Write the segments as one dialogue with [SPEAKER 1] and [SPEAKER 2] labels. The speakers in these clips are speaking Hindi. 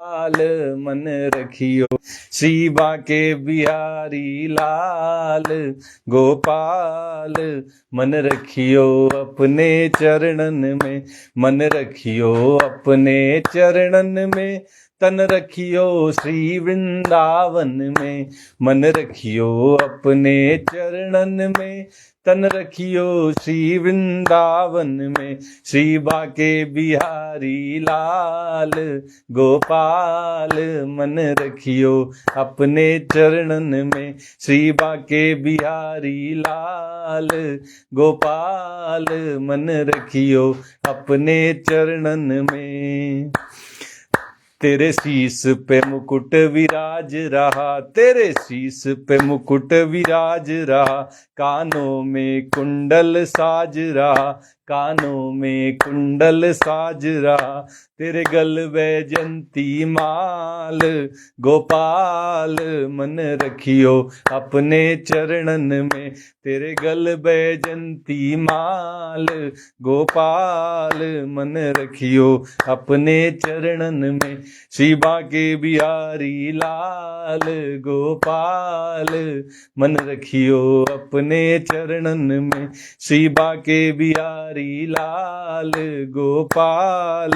[SPEAKER 1] लाल मन रखियो, श्री बांके बिहारी लाल गोपाल मन रखियो अपने चरणन में, मन रखियो अपने चरणन में, तन रखियो श्री वृंदावन में, मन रखियो अपने चरणन में, तन रखियो श्री वृंदावन में, श्री बांके बिहारी लाल गोपाल मन रखियो अपने चरणन में, श्री बांके बिहारी लाल गोपाल मन रखियो अपने चरणन में। तेरे शीस पे मुकुट विराज रहा, तेरे शीस पे मुकुट विराज रहा, कानों में कुंडल साज रहा, कानों में कुंडल साज रहा, तेरे गल वैजंती माल गोपाल मन रखियो अपने चरणन में, तेरे गल वैजंती माल गोपाल मन रखियो अपने चरणन में, श्री बांके बिहारी लाल गोपाल मन रखियो अपने चरणन में, श्री बांके बिहारी लाल गोपाल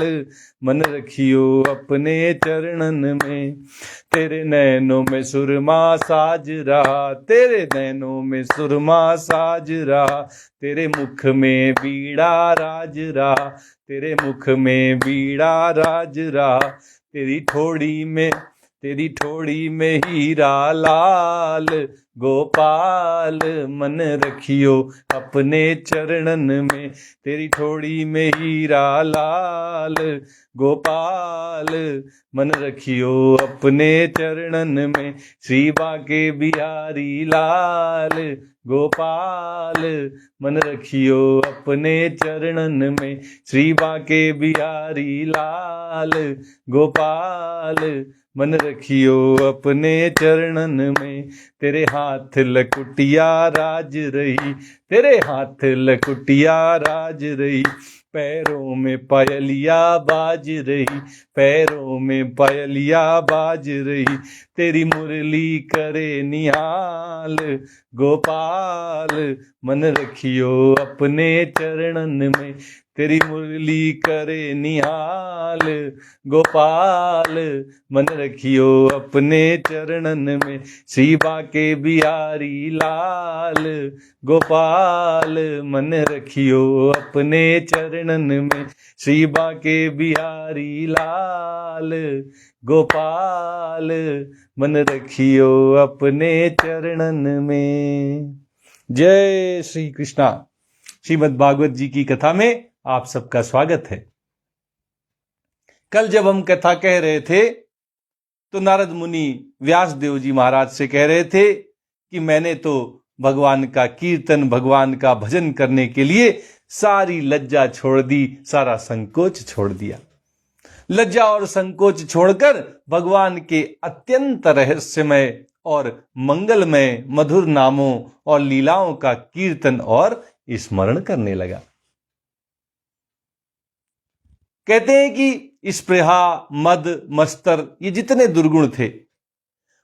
[SPEAKER 1] मन रखियो अपने चरणन में। तेरे नैनों में सुरमा साज रहा, तेरे नैनों में सुरमा साज रहा, तेरे मुख में बीड़ा राज रहा, तेरे मुख में बीड़ा राज रहा, तेरी ठोड़ी में हीरा लाल गोपाल मन रखियो अपने चरणन में, तेरी ठोड़ी में हीरा लाल गोपाल मन रखियो अपने चरणन में, श्री बांके बिहारी लाल गोपाल मन रखियो अपने चरणन में, श्री बांके बिहारी लाल गोपाल मन रखियो अपने चरणन में। तेरे हाथ लकुटिया राज रही, तेरे हाथ लकुटिया राज रही, पैरों में पायलिया बाज रही, पैरों में पायलिया बाज रही, तेरी मुरली करे निहाल गोपाल मन रखियो अपने चरणन में, तेरी मुरली करे निहाल गोपाल मन रखियो अपने चरणन में, श्री बांके बिहारी लाल गोपाल मन रखियो अपने चरणन में, श्री बांके बिहारी लाल गोपाल मन रखियो अपने चरणन में। जय श्री कृष्णा। श्रीमद् भागवत जी की कथा में आप सबका स्वागत है। कल जब हम कथा कह रहे थे तो नारद मुनि व्यास देव जी महाराज से कह रहे थे कि मैंने तो भगवान का कीर्तन, भगवान का भजन करने के लिए सारी लज्जा छोड़ दी, सारा संकोच छोड़ दिया। लज्जा और संकोच छोड़कर भगवान के अत्यंत रहस्यमय और मंगलमय मधुर नामों और लीलाओं का कीर्तन और स्मरण करने लगा। कहते हैं कि स्पृहा, मद, मस्तर ये जितने दुर्गुण थे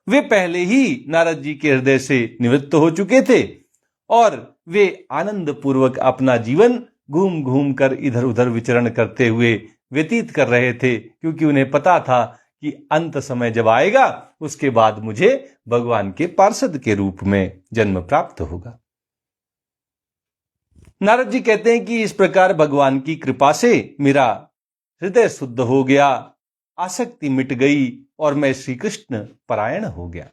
[SPEAKER 1] वे पहले ही नारद जी के हृदय से निवृत्त हो चुके थे और वे आनंद पूर्वक अपना जीवन घूम घूम कर इधर उधर विचरण करते हुए व्यतीत कर रहे थे, क्योंकि उन्हें पता था कि अंत समय जब आएगा उसके बाद मुझे भगवान के पार्षद के रूप में जन्म प्राप्त होगा। नारद जी कहते हैं कि इस प्रकार भगवान की कृपा से मेरा हृदय शुद्ध हो गया, आसक्ति मिट गई और मैं श्री कृष्ण परायण हो गया।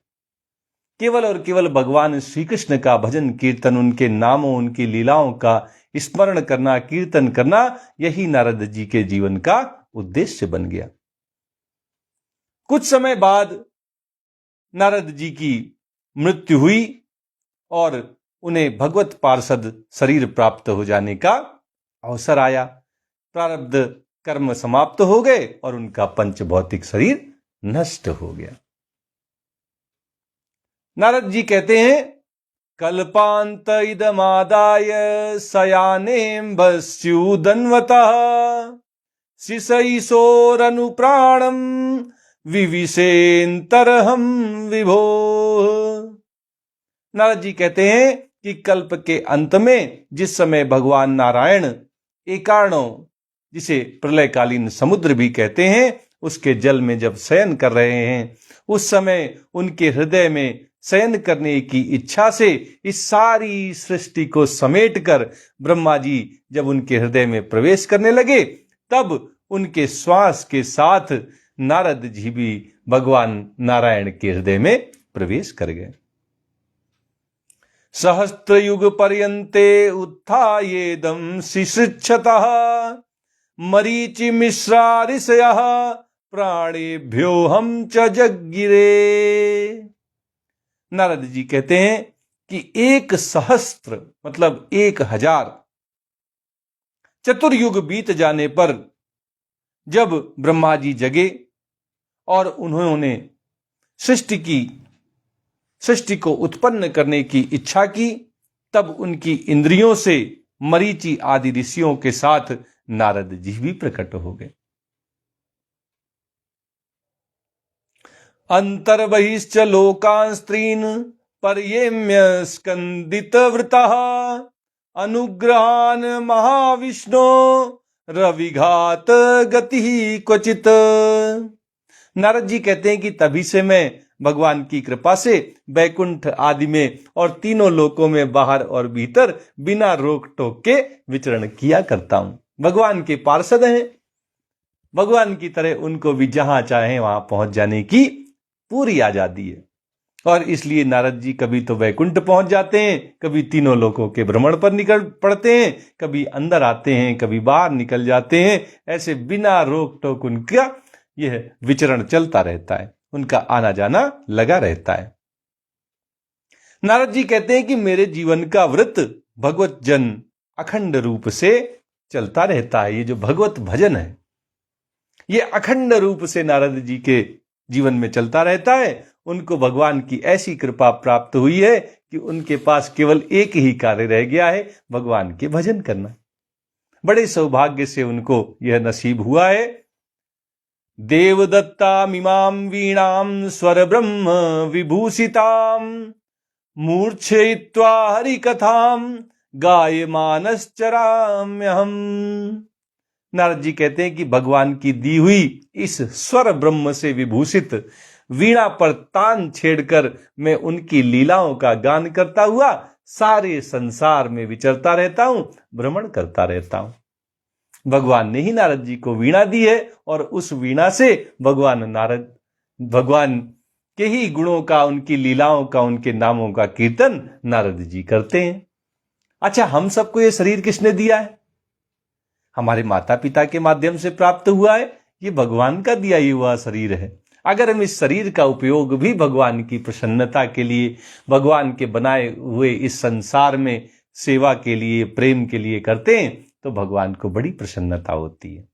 [SPEAKER 1] केवल और केवल भगवान श्री कृष्ण का भजन कीर्तन, उनके नामों, उनकी लीलाओं का स्मरण करना, कीर्तन करना, यही नारद जी के जीवन का उद्देश्य बन गया। कुछ समय बाद नारद जी की मृत्यु हुई और उन्हें भगवत पार्षद शरीर प्राप्त हो जाने का अवसर आया। प्रारब्ध कर्म समाप्त हो गए और उनका पंच भौतिक शरीर नष्ट हो गया। नारद जी कहते हैं, कल्पांत इदमादाय सयानेम भस्युदन्वतः शिशईशोरनुप्राणम विविशेन्तरहं विभो। नारद जी कहते हैं कि कल्प के अंत में जिस समय भगवान नारायण एकार्णों, जिसे प्रलयकालीन समुद्र भी कहते हैं, उसके जल में जब शयन कर रहे हैं, उस समय उनके हृदय में शयन करने की इच्छा से इस सारी सृष्टि को समेटकर ब्रह्मा जी जब उनके हृदय में प्रवेश करने लगे, तब उनके श्वास के साथ नारद जी भी भगवान नारायण के हृदय में प्रवेश कर गए। सहस्त्रयुग पर्यन्ते उत्थायेदं शिशिक्षतः मरीचि मिश्रा ऋषयः प्राणेभ्योऽहं च जज्ञिरे। नारद जी कहते हैं कि 1,000 मतलब 1,000 चतुर्युग बीत जाने पर जब ब्रह्मा जी जगे और उन्होंने सृष्टि को उत्पन्न करने की इच्छा की, तब उनकी इंद्रियों से मरीचि आदि ऋषियों के साथ नारद जी भी प्रकट हो गए। अंतर्बहिश्च लोकांस्त्रीन् पर्येम्य स्कंदित वृतः अनुग्रहान् महाविष्णो रविघात गति क्वचित। नारद जी कहते हैं कि तभी से मैं भगवान की कृपा से बैकुंठ आदि में और तीनों लोकों में बाहर और भीतर बिना रोक टोक के विचरण किया करता हूं। भगवान के पार्षद हैं, भगवान की तरह उनको भी जहां चाहे वहां पहुंच जाने की पूरी आजादी है। और इसलिए नारद जी कभी तो वैकुंठ पहुंच जाते हैं, कभी तीनों लोकों के भ्रमण पर निकल पड़ते हैं, कभी अंदर आते हैं, कभी बाहर निकल जाते हैं। ऐसे बिना रोक टोक उनका यह विचरण चलता रहता है, उनका आना जाना लगा रहता है। नारद जी कहते हैं कि मेरे जीवन का व्रत भगवत जन अखंड रूप से चलता रहता है। ये जो भगवत भजन है, ये अखंड रूप से नारद जी के जीवन में चलता रहता है। उनको भगवान की ऐसी कृपा प्राप्त हुई है कि उनके पास केवल एक ही कार्य रह गया है, भगवान के भजन करना। बड़े सौभाग्य से उनको यह नसीब हुआ है। देवदत्तामिमां वीणां स्वर ब्रह्म विभूषितां मूर्छयित्वा हरिकथां गायमानश्चराम्यहम्। नारद जी कहते हैं कि भगवान की दी हुई इस स्वर ब्रह्म से विभूषित वीणा पर तान छेड़कर मैं उनकी लीलाओं का गान करता हुआ सारे संसार में विचरता रहता हूं, भ्रमण करता रहता हूं। भगवान ने ही नारद जी को वीणा दी है और उस वीणा से भगवान के ही गुणों का, उनकी लीलाओं का, उनके नामों का कीर्तन नारद जी करते हैं। अच्छा, हम सबको ये शरीर किसने दिया है? हमारे माता पिता के माध्यम से प्राप्त हुआ है। ये भगवान का दिया हुआ शरीर है। अगर हम इस शरीर का उपयोग भी भगवान की प्रसन्नता के लिए, भगवान के बनाए हुए इस संसार में सेवा के लिए, प्रेम के लिए करते हैं, तो भगवान को बड़ी प्रसन्नता होती है।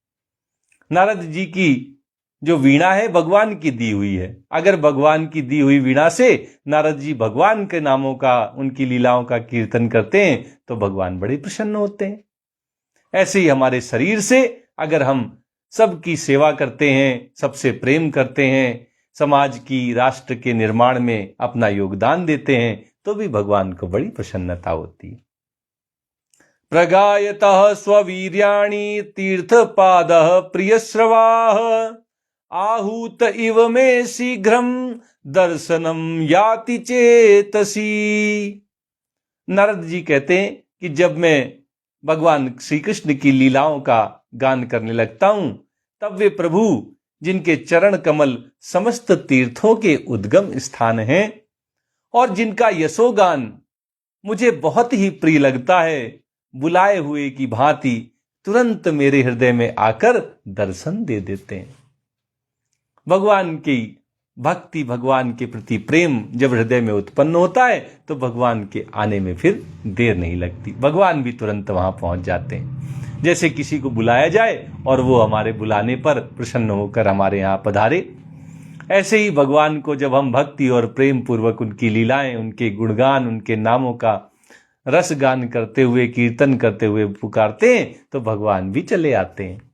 [SPEAKER 1] नारद जी की जो वीणा है भगवान की दी हुई है। अगर भगवान की दी हुई वीणा से नारद जी भगवान के नामों का, उनकी लीलाओं का कीर्तन करते हैं, तो भगवान बड़े प्रसन्न होते हैं। ऐसे ही हमारे शरीर से अगर हम सबकी सेवा करते हैं, सबसे प्रेम करते हैं, समाज की, राष्ट्र के निर्माण में अपना योगदान देते हैं, तो भी भगवान को बड़ी प्रसन्नता होती है। प्रगायतः स्ववीर्याणि तीर्थपादः प्रियश्रवाः आहूत इव मे शीघ्रं दर्शनम याति चेतसी। नारद जी कहते हैं कि जब मैं भगवान श्री कृष्ण की लीलाओं का गान करने लगता हूं, तब वे प्रभु जिनके चरण कमल समस्त तीर्थों के उद्गम स्थान हैं और जिनका यशोगान मुझे बहुत ही प्रिय लगता है, बुलाए हुए की भांति तुरंत मेरे हृदय में आकर दर्शन दे देते हैं। भगवान की भक्ति, भगवान के प्रति प्रेम जब हृदय में उत्पन्न होता है, तो भगवान के आने में फिर देर नहीं लगती। भगवान भी तुरंत वहां पहुंच जाते हैं। जैसे किसी को बुलाया जाए और वो हमारे बुलाने पर प्रसन्न होकर हमारे यहाँ पधारे, ऐसे ही भगवान को जब हम भक्ति और प्रेम पूर्वक उनकी लीलाएं, उनके गुणगान, उनके नामों का रस गान करते हुए, कीर्तन करते हुए पुकारते हैं, तो भगवान भी चले आते हैं।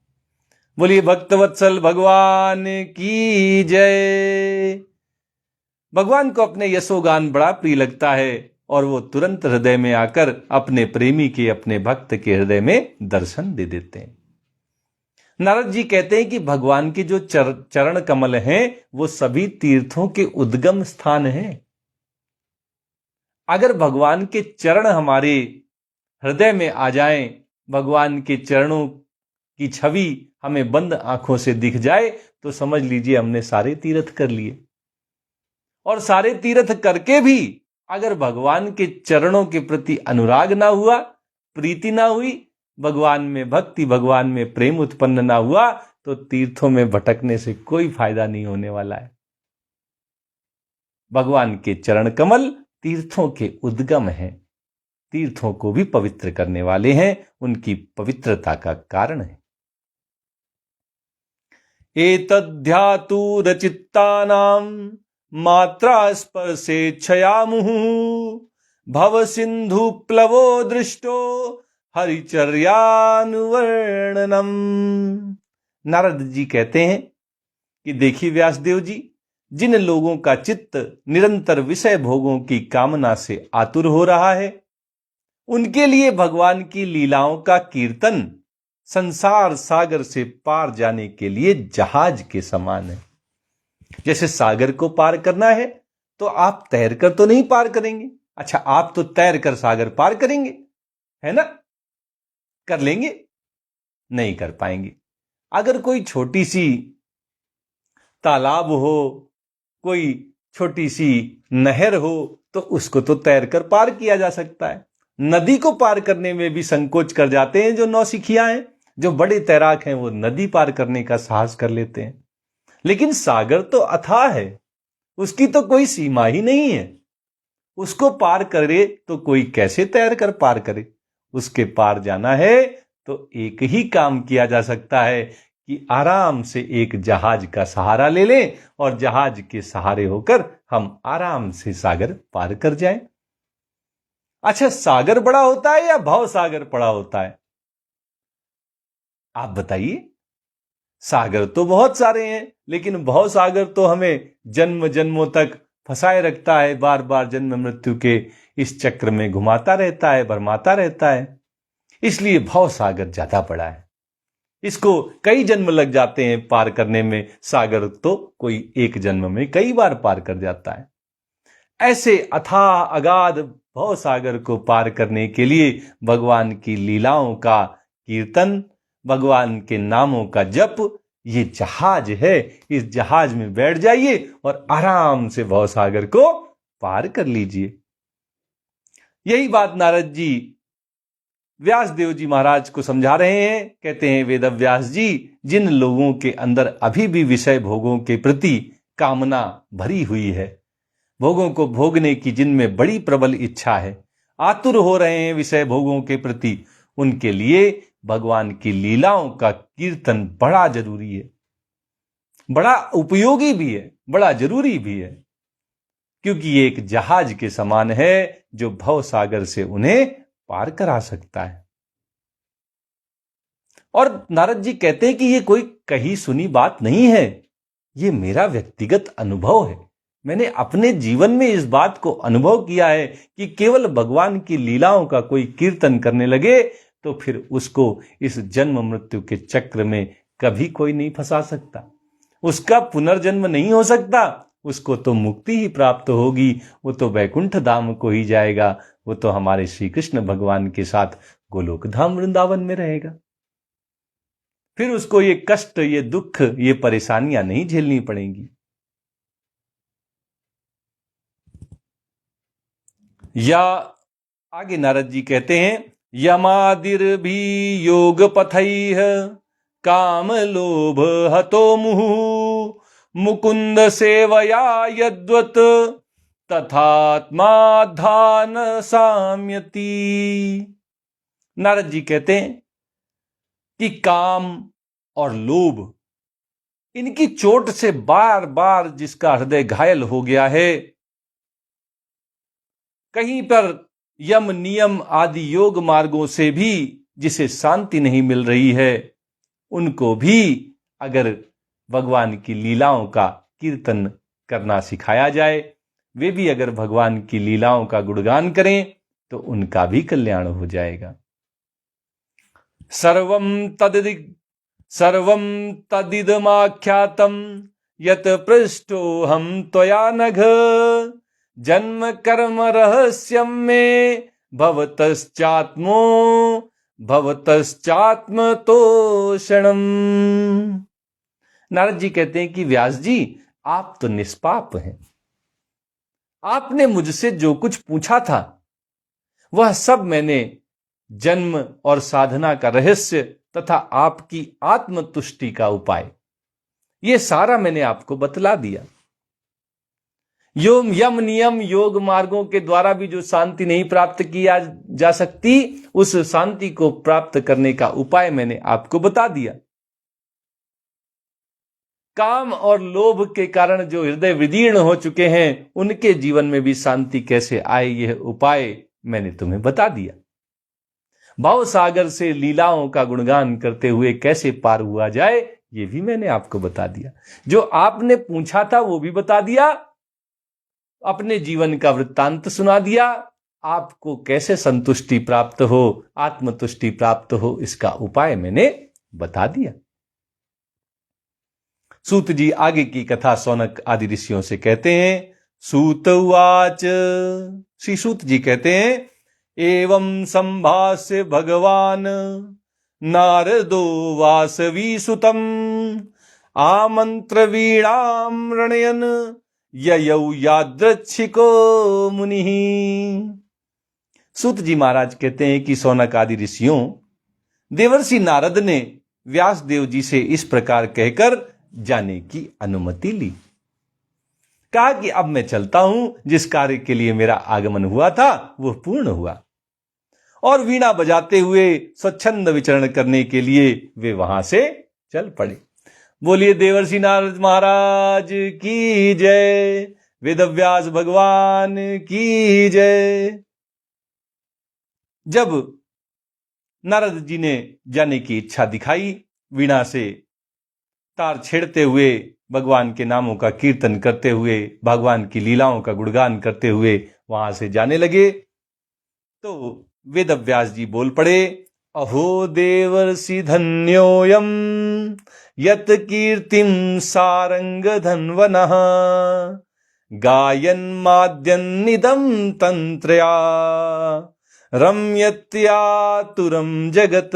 [SPEAKER 1] बोलिए भक्तवत्सल भगवान की जय। भगवान को अपने यशोगान बड़ा प्रिय लगता है और वो तुरंत हृदय में आकर अपने प्रेमी के, अपने भक्त के हृदय में दर्शन दे देते हैं। नारद जी कहते हैं कि भगवान के जो चरण कमल हैं वो सभी तीर्थों के उद्गम स्थान हैं। अगर भगवान के चरण हमारे हृदय में आ जाएं, भगवान के चरणों की छवि हमें बंद आंखों से दिख जाए तो समझ लीजिए हमने सारे तीर्थ कर लिए। और सारे तीर्थ करके भी अगर भगवान के चरणों के प्रति अनुराग ना हुआ, प्रीति ना हुई, भगवान में भक्ति, भगवान में प्रेम उत्पन्न ना हुआ, तो तीर्थों में भटकने से कोई फायदा नहीं होने वाला है। भगवान के चरण कमल तीर्थों के उद्गम हैं, तीर्थों को भी पवित्र करने वाले हैं, उनकी पवित्रता का कारण है। एतद्ध्यातु रचित्तानां मात्रा स्पर्शे क्षयामुः भव सिंधु प्लवो दृष्टो हरिचर्यानुवर्णनम। नारद जी कहते हैं कि देखिए व्यासदेव जी, जिन लोगों का चित्त निरंतर विषय भोगों की कामना से आतुर हो रहा है, उनके लिए भगवान की लीलाओं का कीर्तन संसार सागर से पार जाने के लिए जहाज के समान है। जैसे सागर को पार करना है तो आप तैरकर तो नहीं पार करेंगे। अच्छा, आप तो तैर कर सागर पार करेंगे, है ना? कर लेंगे? नहीं कर पाएंगे। अगर कोई छोटी सी तालाब हो, कोई छोटी सी नहर हो, तो उसको तो तैरकर पार किया जा सकता है। नदी को पार करने में भी संकोच कर जाते हैं जो नौसिखिया हैं। जो बड़े तैराक हैं वो नदी पार करने का साहस कर लेते हैं, लेकिन सागर तो अथाह है, उसकी तो कोई सीमा ही नहीं है। उसको पार करे तो कोई कैसे तैर कर पार करे? उसके पार जाना है तो एक ही काम किया जा सकता है कि आराम से एक जहाज का सहारा ले लें और जहाज के सहारे होकर हम आराम से सागर पार कर जाएं। अच्छा, सागर बड़ा होता है या भव सागर बड़ा होता है? आप बताइए। सागर तो बहुत सारे हैं, लेकिन भव सागर तो हमें जन्म जन्मों तक फंसाए रखता है, बार बार जन्म मृत्यु के इस चक्र में घुमाता रहता है, भरमाता रहता है। इसलिए भव सागर ज्यादा बड़ा है, इसको कई जन्म लग जाते हैं पार करने में। सागर तो कोई एक जन्म में कई बार पार कर जाता है। ऐसे अथाह अगाध भव सागर को पार करने के लिए भगवान की लीलाओं का कीर्तन, भगवान के नामों का जप, ये जहाज है। इस जहाज में बैठ जाइए और आराम से भव सागर को पार कर लीजिए। यही बात नारद जी व्यास देव जी महाराज को समझा रहे हैं। कहते हैं, वेदव्यास जी, जिन लोगों के अंदर अभी भी विषय भोगों के प्रति कामना भरी हुई है, भोगों को भोगने की जिनमें बड़ी प्रबल इच्छा है, आतुर हो रहे हैं विषय भोगों के प्रति, उनके लिए भगवान की लीलाओं का कीर्तन बड़ा जरूरी है, बड़ा उपयोगी भी है, बड़ा जरूरी भी है, क्योंकि ये एक जहाज के समान है जो भव सागर से उन्हें पार करा सकता है। और नारद जी कहते हैं कि ये कोई कही सुनी बात नहीं है, ये मेरा व्यक्तिगत अनुभव है। मैंने अपने जीवन में इस बात को अनुभव किया है कि केवल भगवान की लीलाओं का कोई कीर्तन करने लगे तो फिर उसको इस जन्म मृत्यु के चक्र में कभी कोई नहीं फंसा सकता, उसका पुनर्जन्म नहीं हो सकता, उसको तो मुक्ति ही प्राप्त होगी, वो तो वैकुंठ धाम को ही जाएगा, वो तो हमारे श्री कृष्ण भगवान के साथ गोलोक धाम वृंदावन में रहेगा। फिर उसको ये कष्ट, ये दुख, ये परेशानियां नहीं झेलनी पड़ेंगी। या आगे नारद जी कहते हैं, यमादिर भी योग पथैः काम लोभ हतो मुहु मुकुंद सेवया यद्वत तथात्माधान साम्यति। नारद जी कहते हैं कि काम और लोभ, इनकी चोट से बार बार जिसका हृदय घायल हो गया है, कहीं पर यम नियम आदि योग मार्गों से भी जिसे शांति नहीं मिल रही है, उनको भी अगर भगवान की लीलाओं का कीर्तन करना सिखाया जाए, वे भी अगर भगवान की लीलाओं का गुणगान करें, तो उनका भी कल्याण हो जाएगा। सर्वं तदिदमाख्यातं यत पृष्ठोऽहं त्वया नघ, जन्म कर्म रहस्यं मे भवतश्चात्मतोषणम्। नारद जी कहते हैं कि व्यास जी, आप तो निष्पाप हैं। आपने मुझसे जो कुछ पूछा था वह सब मैंने जन्म और साधना का रहस्य तथा आपकी आत्मतुष्टि का उपाय, ये सारा मैंने आपको बतला दिया। यम नियम योग मार्गों के द्वारा भी जो शांति नहीं प्राप्त किया जा सकती, उस शांति को प्राप्त करने का उपाय मैंने आपको बता दिया। काम और लोभ के कारण जो हृदय विदीर्ण हो चुके हैं, उनके जीवन में भी शांति कैसे आए, यह उपाय मैंने तुम्हें बता दिया। भाव सागर से लीलाओं का गुणगान करते हुए कैसे पार हुआ जाए, ये भी मैंने आपको बता दिया। जो आपने पूछा था वो भी बता दिया, अपने जीवन का वृत्तांत सुना दिया। आपको कैसे संतुष्टि प्राप्त हो, आत्मतुष्टि प्राप्त हो, इसका उपाय मैंने बता दिया। सूत जी आगे की कथा सौनक आदि ऋषियों से कहते हैं। सूत उवाच, श्री सूत जी कहते हैं, एवं संभाष्य भगवान नारदो वासवी सुतम आमंत्र वीणाम रणयन ययौ यादृच्छिको मुनि। सूत जी महाराज कहते हैं कि सौनक आदि ऋषियों, देवर्षि नारद ने व्यास देव जी से इस प्रकार कहकर जाने की अनुमति ली। कहा कि अब मैं चलता हूं, जिस कार्य के लिए मेरा आगमन हुआ था वह पूर्ण हुआ। और वीणा बजाते हुए स्वच्छंद विचरण करने के लिए वे वहां से चल पड़े। बोलिए देवर्षि नारद महाराज की जय, वेदव्यास भगवान की जय। जब नारद जी ने जाने की इच्छा दिखाई, वीणा से तार छेड़ते हुए, भगवान के नामों का कीर्तन करते हुए, भगवान की लीलाओं का गुणगान करते हुए वहां से जाने लगे, तो वेदव्यास जी बोल पड़े, अहो देवर्षि धन्योयम यत कीर्तिम सारंग धन्वनः गायन माद्यन्निदम तंत्रया रम्यत्यातुरम जगत।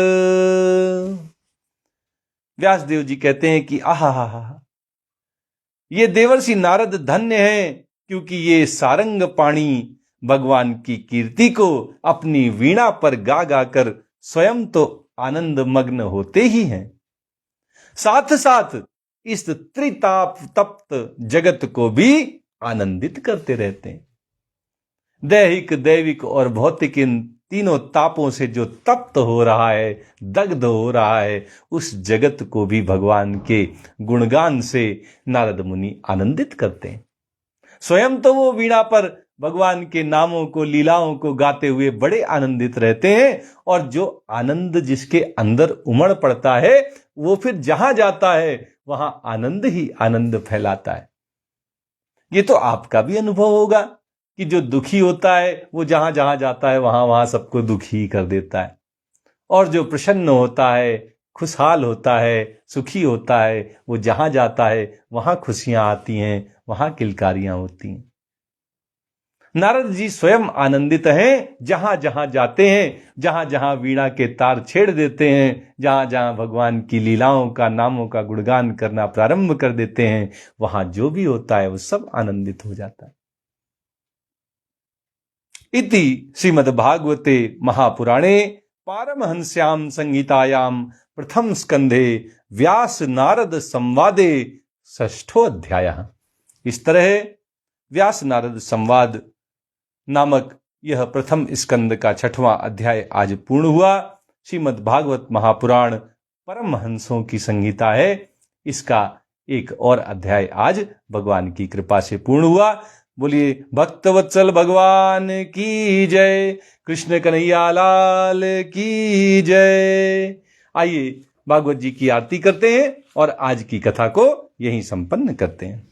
[SPEAKER 1] व्यासदेव जी कहते हैं कि आहा, ये देवर्षि नारद धन्य हैं, क्योंकि ये सारंग पाणी भगवान की कीर्ति को अपनी वीणा पर गा गा कर स्वयं तो आनंद मग्न होते ही हैं, साथ साथ इस त्रिताप तप्त जगत को भी आनंदित करते रहते हैं। दैहिक, दैविक और भौतिक इन तीनों तापों से जो तप्त हो रहा है, दग्ध हो रहा है, उस जगत को भी भगवान के गुणगान से नारद मुनि आनंदित करते हैं। स्वयं तो वो वीणा पर भगवान के नामों को, लीलाओं को गाते हुए बड़े आनंदित रहते हैं, और जो आनंद जिसके अंदर उमड़ पड़ता है, वो फिर जहां जाता है वहां आनंद ही आनंद फैलाता है। ये तो आपका भी अनुभव होगा कि जो दुखी होता है वो जहां जहां जाता है वहां वहां सबको दुखी कर देता है, और जो प्रसन्न होता है, खुशहाल होता है, सुखी होता है, वो जहां जाता है वहां खुशियां आती हैं, वहां किलकारियां होती हैं। नारद जी स्वयं आनंदित हैं, जहां जहां जाते हैं, जहां जहां वीणा के तार छेड़ देते हैं, जहां जहां भगवान की लीलाओं का, नामों का गुणगान करना प्रारंभ कर देते हैं, वहां जो भी होता है वो सब आनंदित हो जाता है। इति श्रीमद्भागवते महापुराणे पारमहंस्यां संहितायां प्रथम स्कंधे व्यास नारद संवादे षष्ठो अध्यायः। इस तरह व्यास नारद संवाद नामक यह प्रथम स्कंद का 6वां अध्याय आज पूर्ण हुआ। श्रीमद्भागवत महापुराण परमहंसों की संहिता है, इसका एक और अध्याय आज भगवान की कृपा से पूर्ण हुआ। बोलिए भक्तवत्सल भगवान की जय, कृष्ण कन्हैया लाल की जय। आइए भागवत जी की आरती करते हैं और आज की कथा को यहीं संपन्न करते हैं।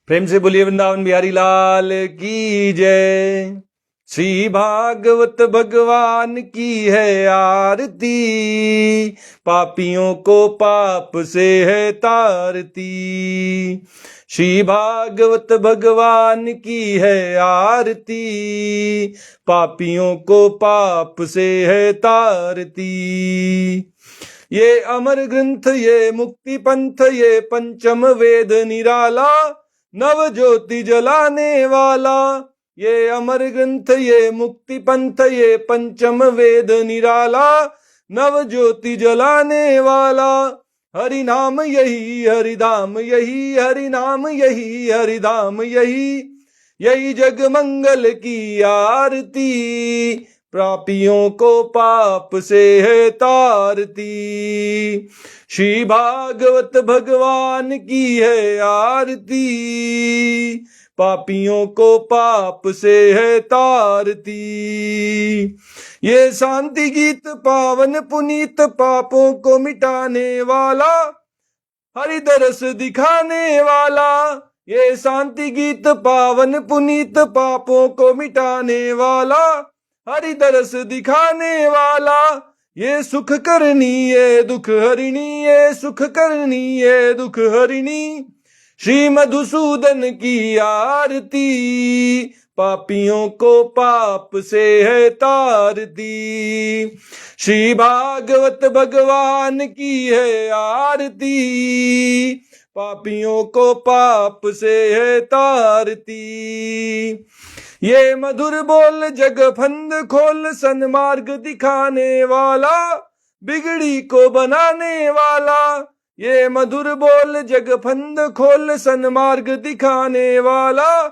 [SPEAKER 1] प्रेम से बोलिए वृंदावन बिहारी लाल की जय। श्री भागवत भगवान की है आरती, पापियों को पाप से है तारती। श्री भागवत भगवान की है आरती, पापियों को पाप से है तारती। ये अमर ग्रंथ ये मुक्ति पंथ ये पंचम वेद निराला, नव ज्योति जलाने वाला। ये अमर ग्रंथ ये मुक्ति पंथ ये पंचम वेद निराला, नव ज्योति जलाने वाला। हरि नाम यही हरिधाम यही, हरि नाम यही हरिधाम यही, यही जग मंगल की आरती, पापियों को पाप से है तारती। श्री भागवत भगवान की है आरती, पापियों को पाप से है तारती। ये शांति गीत पावन पुनीत, पापों को मिटाने वाला, हरि दरस दिखाने वाला। ये शांति गीत पावन पुनीत, पापों को मिटाने वाला, हरि दरस दिखाने वाला। ये सुख करनी ये दुख हरिणी, ये सुख करनी ये दुख हरिणी, श्री मधुसूदन की आरती, पापियों को पाप से है तारती। श्री भागवत भगवान की है आरती, पापियों को पाप से है तारती। ये मधुर बोल जग फंद खोल, सन्मार्ग दिखाने वाला, बिगड़ी को बनाने वाला। ये मधुर बोल जग फंद खोल, सन्मार्ग दिखाने वाला,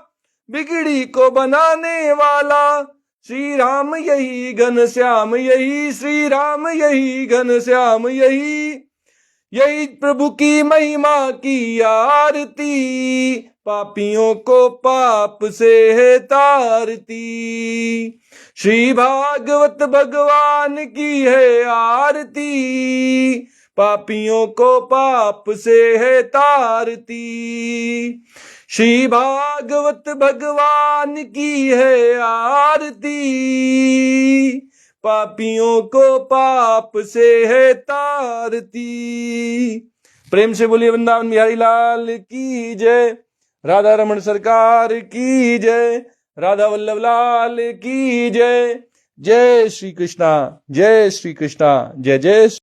[SPEAKER 1] बिगड़ी को बनाने वाला। श्री राम यही घनश्याम यही, श्री राम यही घनश्याम यही, यही प्रभु की महिमा की आरती, पापियों को पाप से है तारती। श्री भागवत भगवान की है आरती, पापियों को पाप से है तारती। श्री भागवत भगवान की है आरती, पापियों को पाप से है तारती। प्रेम से बोलिए वृंदावन बिहारी लाल की जय, राधा रमण सरकार की जय, राधा वल्लभ लाल की जय। जय श्री कृष्णा, जय श्री कृष्णा, जय जय।